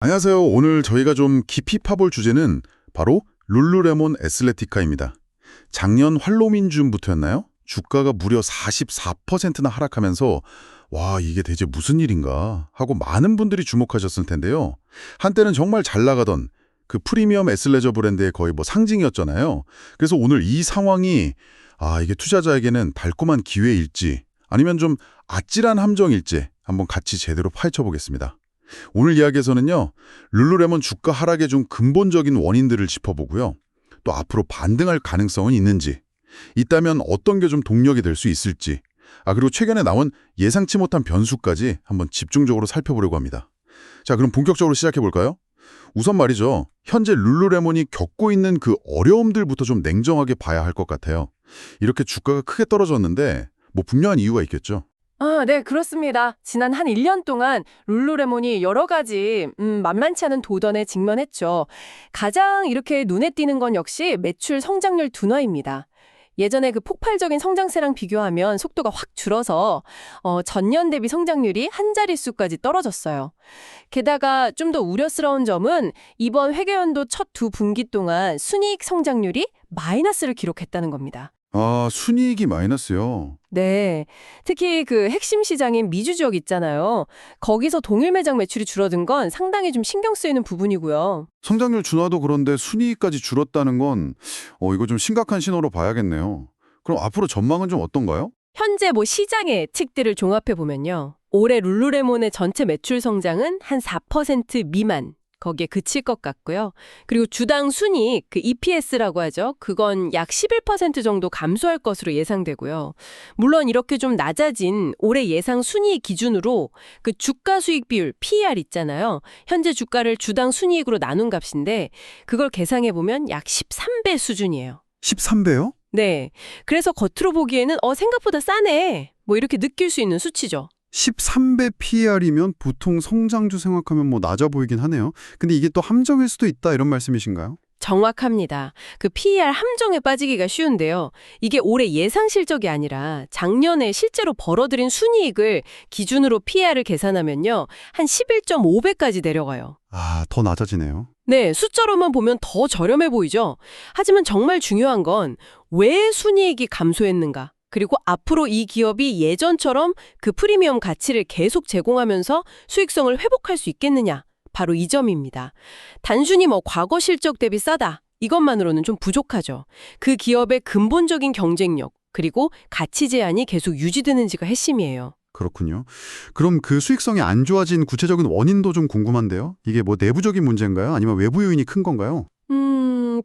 안녕하세요. 오늘 저희가 좀 깊이 파볼 주제는 바로 룰루레몬 애슬레티카입니다. 작년 활로민준부터였나요? 주가가 무려 44%나 하락하면서 와, 이게 대체 무슨 일인가 하고 많은 분들이 주목하셨을 텐데요. 한때는 정말 잘 나가던 그 프리미엄 애슬레저 브랜드의 거의 뭐 상징이었잖아요. 그래서 오늘 이 상황이 이게 투자자에게는 달콤한 기회일지 아니면 좀 아찔한 함정일지 한번 같이 제대로 파헤쳐 보겠습니다. 오늘 이야기에서는요, 룰루레몬 주가 하락의 좀 근본적인 원인들을 짚어보고요. 또 앞으로 반등할 가능성은 있는지, 있다면 어떤 게 좀 동력이 될 수 있을지, 그리고 최근에 나온 예상치 못한 변수까지 한번 집중적으로 살펴보려고 합니다. 자, 그럼 본격적으로 시작해 볼까요? 우선 말이죠, 현재 룰루레몬이 겪고 있는 그 어려움들부터 좀 냉정하게 봐야 할 것 같아요. 이렇게 주가가 크게 떨어졌는데, 뭐 분명한 이유가 있겠죠. 네, 그렇습니다. 지난 한 1년 동안 룰루레몬이 여러 가지 만만치 않은 도전에 직면했죠. 가장 이렇게 눈에 띄는 건 역시 매출 성장률 둔화입니다. 예전에 그 폭발적인 성장세랑 비교하면 속도가 확 줄어서 전년 대비 성장률이 한 자릿수까지 떨어졌어요. 게다가 좀 더 우려스러운 점은 이번 회계연도 첫 두 분기 동안 순이익 성장률이 마이너스를 기록했다는 겁니다. 순이익이 마이너스요. 네. 특히 그 핵심 시장인 미주 지역 있잖아요. 거기서 동일 매장 매출이 줄어든 건 상당히 좀 신경 쓰이는 부분이고요. 성장률 준화도 그런데 순이익까지 줄었다는 건 이거 좀 심각한 신호로 봐야겠네요. 그럼 앞으로 전망은 좀 어떤가요? 현재 뭐 시장의 예측들을 종합해 보면요. 올해 룰루레몬의 전체 매출 성장은 한 4% 미만. 거기에 그칠 것 같고요. 그리고 주당 순이익, 그 EPS라고 하죠. 그건 약 11% 정도 감소할 것으로 예상되고요. 물론 이렇게 좀 낮아진 올해 예상 순이익 기준으로 그 주가 수익 비율, PER 있잖아요. 현재 주가를 주당 순이익으로 나눈 값인데 그걸 계상해 보면 약 13배 수준이에요. 13배요? 네. 그래서 겉으로 보기에는 생각보다 싸네. 뭐 이렇게 느낄 수 있는 수치죠. 13배 PER이면 보통 성장주 생각하면 뭐 낮아 보이긴 하네요. 근데 이게 또 함정일 수도 있다 이런 말씀이신가요? 정확합니다. 그 PER 함정에 빠지기가 쉬운데요. 이게 올해 예상 실적이 아니라 작년에 실제로 벌어들인 순이익을 기준으로 PER을 계산하면요. 한 11.5배까지 내려가요. 더 낮아지네요. 네, 숫자로만 보면 더 저렴해 보이죠? 하지만 정말 중요한 건 왜 순이익이 감소했는가? 그리고 앞으로 이 기업이 예전처럼 그 프리미엄 가치를 계속 제공하면서 수익성을 회복할 수 있겠느냐? 바로 이 점입니다. 단순히 뭐 과거 실적 대비 싸다. 이것만으로는 좀 부족하죠. 그 기업의 근본적인 경쟁력, 그리고 가치 제한이 계속 유지되는지가 핵심이에요. 그렇군요. 그럼 그 수익성이 안 좋아진 구체적인 원인도 좀 궁금한데요. 이게 뭐 내부적인 문제인가요? 아니면 외부 요인이 큰 건가요?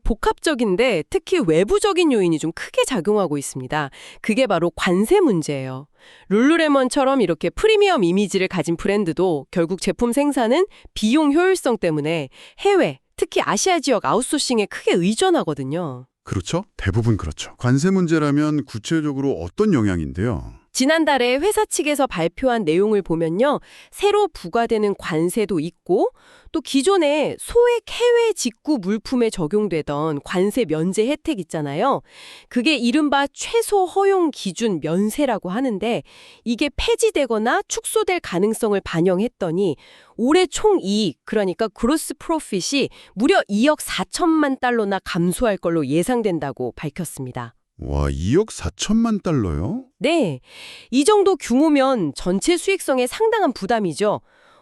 복합적인데 특히 외부적인 요인이 좀 크게 작용하고 있습니다. 그게 바로 관세 문제예요. 룰루레몬처럼 이렇게 프리미엄 이미지를 가진 브랜드도 결국 제품 생산은 비용 효율성 때문에 해외, 특히 아시아 지역 아웃소싱에 크게 의존하거든요. 그렇죠. 대부분 그렇죠. 관세 문제라면 구체적으로 어떤 영향인데요? 지난달에 회사 측에서 발표한 내용을 보면요. 새로 부과되는 관세도 있고 또 기존에 소액 해외 직구 물품에 적용되던 관세 면제 혜택 있잖아요. 그게 이른바 최소 허용 기준 면세라고 하는데 이게 폐지되거나 축소될 가능성을 반영했더니 올해 총 이익, 그러니까 그로스 프로핏이 무려 2억 4천만 달러나 감소할 걸로 예상된다고 밝혔습니다. 와, 2억 4천만 달러요? 네, 이 정도 규모면 전체 수익성에 상당한 부담이죠.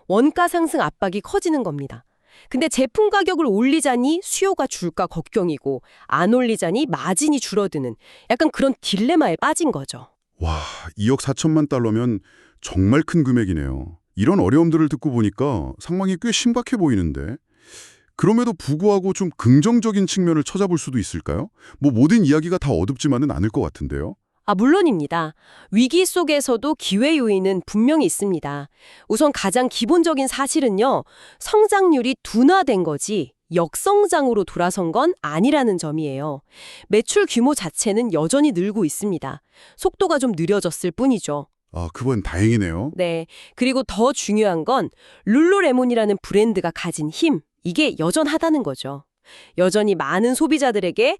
원가 상승 압박이 커지는 겁니다. 근데 제품 가격을 올리자니 수요가 줄까 걱정이고 안 올리자니 마진이 줄어드는 약간 그런 딜레마에 빠진 거죠. 와, 2억 4천만 달러면 정말 큰 금액이네요. 이런 어려움들을 듣고 보니까 상황이 꽤 심각해 보이는데 그럼에도 불구하고 좀 긍정적인 측면을 찾아볼 수도 있을까요? 뭐 모든 이야기가 다 어둡지만은 않을 것 같은데요. 물론입니다. 위기 속에서도 기회 요인은 분명히 있습니다. 우선 가장 기본적인 사실은요. 성장률이 둔화된 거지 역성장으로 돌아선 건 아니라는 점이에요. 매출 규모 자체는 여전히 늘고 있습니다. 속도가 좀 느려졌을 뿐이죠. 그건 다행이네요. 네. 그리고 더 중요한 건 룰루레몬이라는 브랜드가 가진 힘, 이게 여전하다는 거죠. 여전히 많은 소비자들에게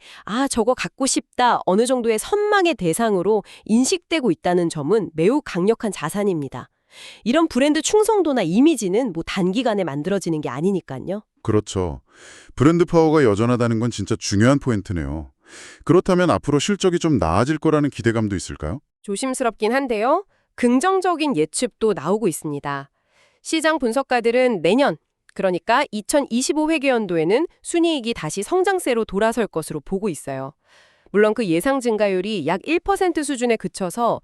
저거 갖고 싶다 어느 정도의 선망의 대상으로 인식되고 있다는 점은 매우 강력한 자산입니다. 이런 브랜드 충성도나 이미지는 뭐 단기간에 만들어지는 게 아니니까요. 그렇죠. 브랜드 파워가 여전하다는 건 진짜 중요한 포인트네요. 그렇다면 앞으로 실적이 좀 나아질 거라는 기대감도 있을까요? 조심스럽긴 한데요. 긍정적인 예측도 나오고 있습니다. 시장 분석가들은 내년, 그러니까 2025 회계연도에는 순이익이 다시 성장세로 돌아설 것으로 보고 있어요. 물론 그 예상 증가율이 약 1% 수준에 그쳐서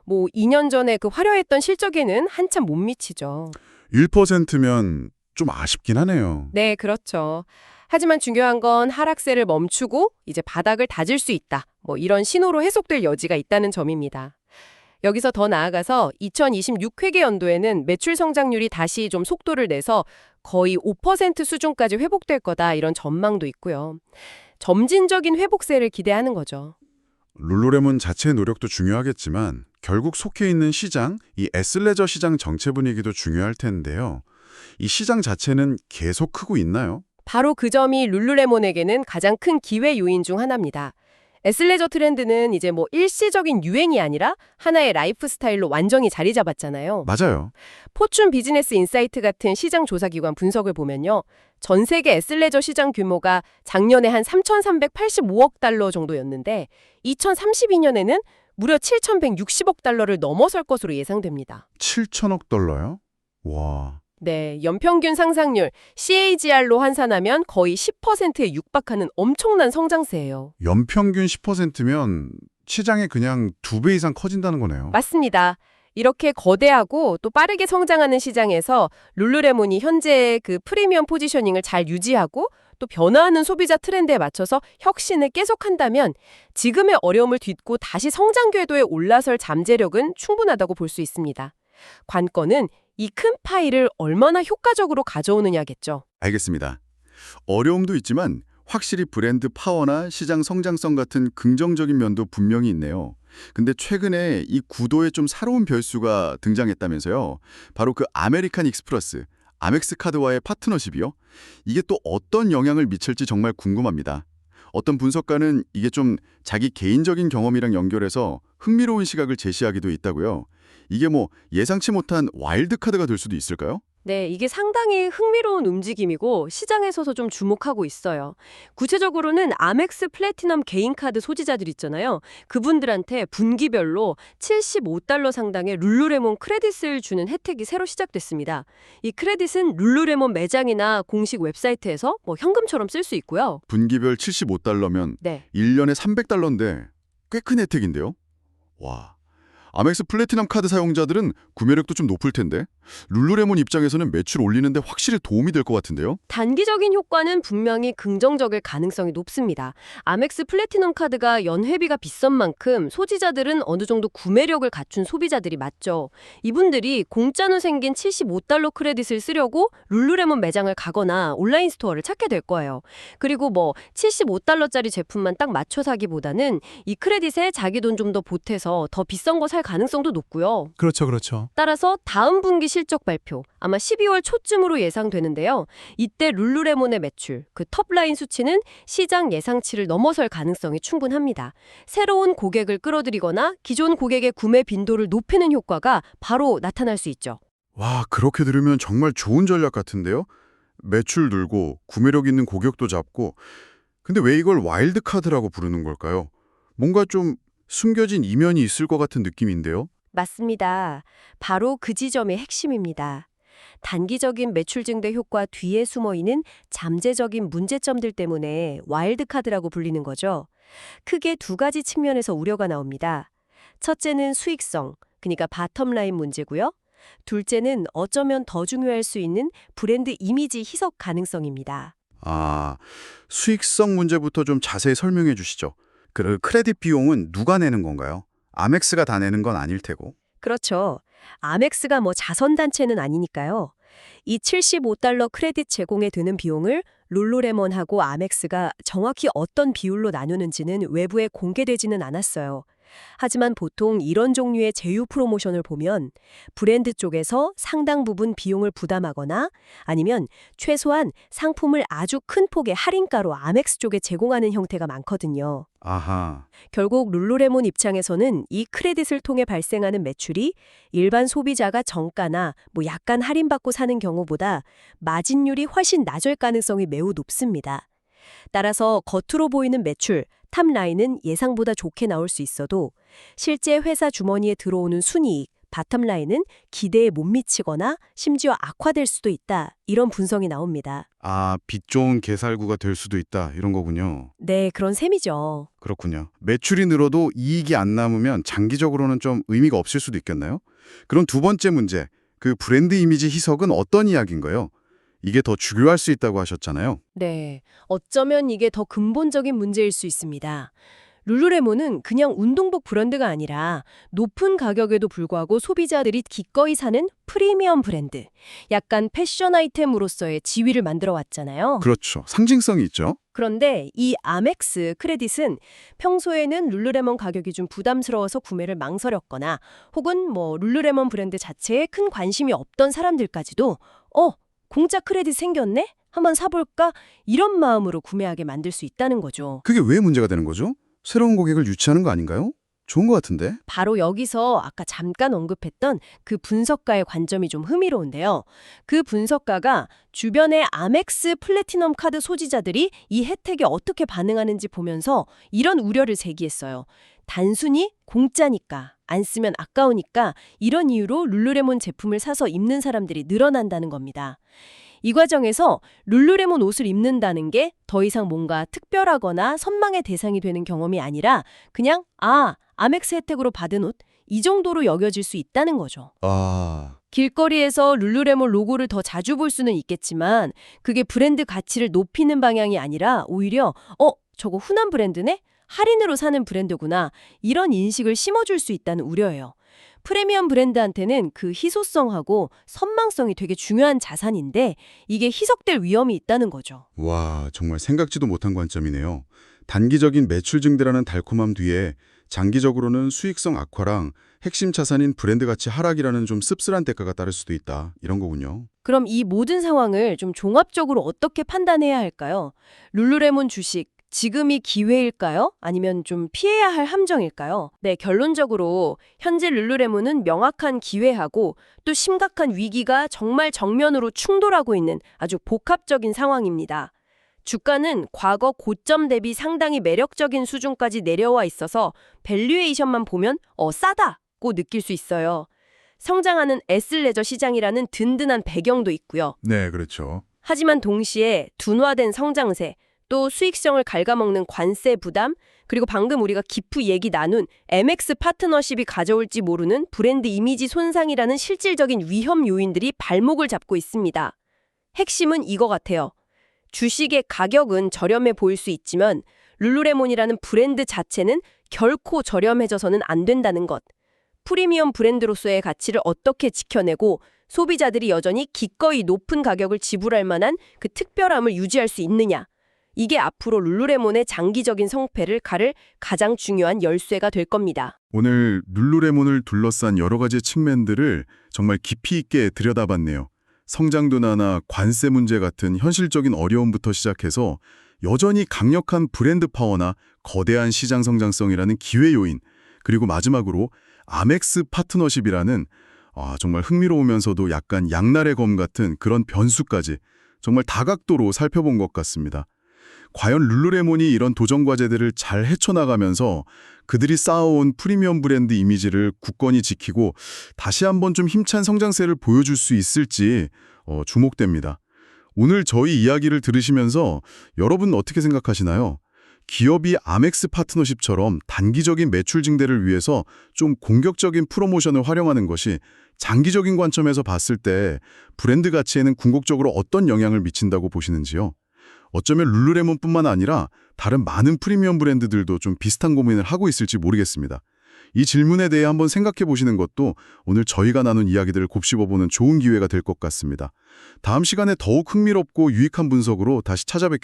2년 전에 그 화려했던 실적에는 한참 못 미치죠. 1%면 좀 아쉽긴 하네요. 네, 그렇죠. 하지만 중요한 건 하락세를 멈추고 이제 바닥을 다질 수 있다. 이런 신호로 해석될 여지가 있다는 점입니다. 여기서 더 나아가서 2026 회계연도에는 매출 성장률이 다시 좀 속도를 내서 거의 5% 수준까지 회복될 거다 이런 전망도 있고요. 점진적인 회복세를 기대하는 거죠. 룰루레몬 자체의 노력도 중요하겠지만 결국 속해 있는 시장, 이 애슬레저 시장 정체 분위기도 중요할 텐데요. 이 시장 자체는 계속 크고 있나요? 바로 그 점이 룰루레몬에게는 가장 큰 기회 요인 중 하나입니다. 애슬레저 트렌드는 이제 일시적인 유행이 아니라 하나의 라이프 스타일로 완전히 자리 잡았잖아요. 맞아요. 포춘 비즈니스 인사이트 같은 시장 조사기관 분석을 보면요. 전 세계 애슬레저 시장 규모가 작년에 한 3,385억 달러 정도였는데 2032년에는 무려 7,160억 달러를 넘어설 것으로 예상됩니다. 7천억 달러요? 와, 네, 연평균 상상률 CAGR로 환산하면 거의 10%에 육박하는 엄청난 성장세예요. 연평균 10%면 시장이 그냥 2배 이상 커진다는 거네요. 맞습니다. 이렇게 거대하고 또 빠르게 성장하는 시장에서 룰루레몬이 현재의 그 프리미엄 포지셔닝을 잘 유지하고 또 변화하는 소비자 트렌드에 맞춰서 혁신을 계속한다면 지금의 어려움을 딛고 다시 성장 궤도에 올라설 잠재력은 충분하다고 볼 수 있습니다. 관건은 이 큰 파이를 얼마나 효과적으로 가져오느냐겠죠. 알겠습니다. 어려움도 있지만 확실히 브랜드 파워나 시장 성장성 같은 긍정적인 면도 분명히 있네요. 근데 최근에 이 구도에 좀 새로운 변수가 등장했다면서요. 바로 그 아메리칸 익스프레스, 아멕스 카드와의 파트너십이요. 이게 또 어떤 영향을 미칠지 정말 궁금합니다. 어떤 분석가는 이게 좀 자기 개인적인 경험이랑 연결해서 흥미로운 시각을 제시하기도 있다고요. 이게 예상치 못한 와일드 카드가 될 수도 있을까요? 네, 이게 상당히 흥미로운 움직임이고 시장에서도 좀 주목하고 있어요. 구체적으로는 아멕스 플래티넘 개인카드 소지자들 있잖아요. 그분들한테 분기별로 75달러 상당의 룰루레몬 크레딧을 주는 혜택이 새로 시작됐습니다. 이 크레딧은 룰루레몬 매장이나 공식 웹사이트에서 현금처럼 쓸 수 있고요. 분기별 75달러면 네. 1년에 300달러인데 꽤 큰 혜택인데요. 와. 아멕스 플래티넘 카드 사용자들은 구매력도 좀 높을 텐데 룰루레몬 입장에서는 매출 올리는데 확실히 도움이 될 것 같은데요. 단기적인 효과는 분명히 긍정적일 가능성이 높습니다. 아멕스 플래티넘 카드가 연회비가 비싼 만큼 소지자들은 어느 정도 구매력을 갖춘 소비자들이 맞죠. 이분들이 공짜로 생긴 75달러 크레딧을 쓰려고 룰루레몬 매장을 가거나 온라인 스토어를 찾게 될 거예요. 그리고 75달러짜리 제품만 딱 맞춰 사기보다는 이 크레딧에 자기 돈 좀 더 보태서 더 비싼 거 살 가능성도 높고요. 그렇죠, 그렇죠. 따라서 다음 분기 실적 발표, 아마 12월 초쯤으로 예상되는데요. 이때 룰루레몬의 매출, 그 톱라인 수치는 시장 예상치를 넘어설 가능성이 충분합니다. 새로운 고객을 끌어들이거나 기존 고객의 구매 빈도를 높이는 효과가 바로 나타날 수 있죠. 와, 그렇게 들으면 정말 좋은 전략 같은데요. 매출 늘고 구매력 있는 고객도 잡고 근데 왜 이걸 와일드 카드라고 부르는 걸까요? 뭔가 좀 숨겨진 이면이 있을 것 같은 느낌인데요. 맞습니다. 바로 그 지점의 핵심입니다. 단기적인 매출 증대 효과 뒤에 숨어있는 잠재적인 문제점들 때문에 와일드카드라고 불리는 거죠. 크게 두 가지 측면에서 우려가 나옵니다. 첫째는 수익성, 그러니까 바텀라인 문제고요. 둘째는 어쩌면 더 중요할 수 있는 브랜드 이미지 희석 가능성입니다. 아, 수익성 문제부터 좀 자세히 설명해 주시죠. 그 크레딧 비용은 누가 내는 건가요? 아멕스가 다 내는 건 아닐 테고. 그렇죠. 아멕스가 자선단체는 아니니까요. 이 75달러 크레딧 제공에 드는 비용을 룰루레몬하고 아멕스가 정확히 어떤 비율로 나누는지는 외부에 공개되지는 않았어요. 하지만 보통 이런 종류의 제휴 프로모션을 보면 브랜드 쪽에서 상당 부분 비용을 부담하거나 아니면 최소한 상품을 아주 큰 폭의 할인가로 아멕스 쪽에 제공하는 형태가 많거든요. 아하. 결국 룰루레몬 입장에서는 이 크레딧을 통해 발생하는 매출이 일반 소비자가 정가나 약간 할인받고 사는 경우보다 마진율이 훨씬 낮을 가능성이 매우 높습니다. 따라서 겉으로 보이는 매출, 탑라인은 예상보다 좋게 나올 수 있어도 실제 회사 주머니에 들어오는 순이익, 바텀라인은 기대에 못 미치거나 심지어 악화될 수도 있다. 이런 분석이 나옵니다. 아, 빛 좋은 개살구가 될 수도 있다. 이런 거군요. 네, 그런 셈이죠. 그렇군요. 매출이 늘어도 이익이 안 남으면 장기적으로는 좀 의미가 없을 수도 있겠나요? 그럼 두 번째 문제, 그 브랜드 이미지 희석은 어떤 이야기인가요? 이게 더 중요할 수 있다고 하셨잖아요. 네, 어쩌면 이게 더 근본적인 문제일 수 있습니다. 룰루레몬은 그냥 운동복 브랜드가 아니라 높은 가격에도 불구하고 소비자들이 기꺼이 사는 프리미엄 브랜드, 약간 패션 아이템으로서의 지위를 만들어 왔잖아요. 그렇죠. 상징성이 있죠. 그런데 이 아멕스 크레딧은 평소에는 룰루레몬 가격이 좀 부담스러워서 구매를 망설였거나 혹은 룰루레몬 브랜드 자체에 큰 관심이 없던 사람들까지도 공짜 크레딧 생겼네? 한번 사볼까? 이런 마음으로 구매하게 만들 수 있다는 거죠. 그게 왜 문제가 되는 거죠? 새로운 고객을 유치하는 거 아닌가요? 좋은 것 같은데? 바로 여기서 아까 잠깐 언급했던 그 분석가의 관점이 좀 흥미로운데요. 그 분석가가 주변의 아멕스 플래티넘 카드 소지자들이 이 혜택에 어떻게 반응하는지 보면서 이런 우려를 제기했어요. 단순히 공짜니까, 안 쓰면 아까우니까 이런 이유로 룰루레몬 제품을 사서 입는 사람들이 늘어난다는 겁니다. 이 과정에서 룰루레몬 옷을 입는다는 게 더 이상 뭔가 특별하거나 선망의 대상이 되는 경험이 아니라 그냥 아멕스 혜택으로 받은 옷, 이 정도로 여겨질 수 있다는 거죠. 아, 길거리에서 룰루레몬 로고를 더 자주 볼 수는 있겠지만 그게 브랜드 가치를 높이는 방향이 아니라 오히려 저거 흔한 브랜드네? 할인으로 사는 브랜드구나. 이런 인식을 심어줄 수 있다는 우려예요. 프리미엄 브랜드한테는 그 희소성하고 선망성이 되게 중요한 자산인데 이게 희석될 위험이 있다는 거죠. 와, 정말 생각지도 못한 관점이네요. 단기적인 매출 증대라는 달콤함 뒤에 장기적으로는 수익성 악화랑 핵심 자산인 브랜드 가치 하락이라는 좀 씁쓸한 대가가 따를 수도 있다. 이런 거군요. 그럼 이 모든 상황을 좀 종합적으로 어떻게 판단해야 할까요? 룰루레몬 주식, 지금이 기회일까요? 아니면 좀 피해야 할 함정일까요? 네, 결론적으로 현재 룰루레몬은 명확한 기회하고 또 심각한 위기가 정말 정면으로 충돌하고 있는 아주 복합적인 상황입니다. 주가는 과거 고점 대비 상당히 매력적인 수준까지 내려와 있어서 밸류에이션만 보면 싸다고 느낄 수 있어요. 성장하는 애슬레저 시장이라는 든든한 배경도 있고요. 네, 그렇죠. 하지만 동시에 둔화된 성장세, 또 수익성을 갉아먹는 관세 부담, 그리고 방금 우리가 깊이 얘기 나눈 MX 파트너십이 가져올지 모르는 브랜드 이미지 손상이라는 실질적인 위험 요인들이 발목을 잡고 있습니다. 핵심은 이거 같아요. 주식의 가격은 저렴해 보일 수 있지만 룰루레몬이라는 브랜드 자체는 결코 저렴해져서는 안 된다는 것. 프리미엄 브랜드로서의 가치를 어떻게 지켜내고 소비자들이 여전히 기꺼이 높은 가격을 지불할 만한 그 특별함을 유지할 수 있느냐. 이게 앞으로 룰루레몬의 장기적인 성패를 가를 가장 중요한 열쇠가 될 겁니다. 오늘 룰루레몬을 둘러싼 여러 가지 측면들을 정말 깊이 있게 들여다봤네요. 성장 둔화나 관세 문제 같은 현실적인 어려움부터 시작해서 여전히 강력한 브랜드 파워나 거대한 시장 성장성이라는 기회 요인, 그리고 마지막으로 아멕스 파트너십이라는 정말 흥미로우면서도 약간 양날의 검 같은 그런 변수까지 정말 다각도로 살펴본 것 같습니다. 과연 룰루레몬이 이런 도전 과제들을 잘 헤쳐나가면서 그들이 쌓아온 프리미엄 브랜드 이미지를 굳건히 지키고 다시 한번 좀 힘찬 성장세를 보여줄 수 있을지 주목됩니다. 오늘 저희 이야기를 들으시면서 여러분 어떻게 생각하시나요? 기업이 아멕스 파트너십처럼 단기적인 매출 증대를 위해서 좀 공격적인 프로모션을 활용하는 것이 장기적인 관점에서 봤을 때 브랜드 가치에는 궁극적으로 어떤 영향을 미친다고 보시는지요? 어쩌면 룰루레몬뿐만 아니라 다른 많은 프리미엄 브랜드들도 좀 비슷한 고민을 하고 있을지 모르겠습니다. 이 질문에 대해 한번 생각해 보시는 것도 오늘 저희가 나눈 이야기들을 곱씹어보는 좋은 기회가 될 것 같습니다. 다음 시간에 더욱 흥미롭고 유익한 분석으로 다시 찾아뵙겠습니다.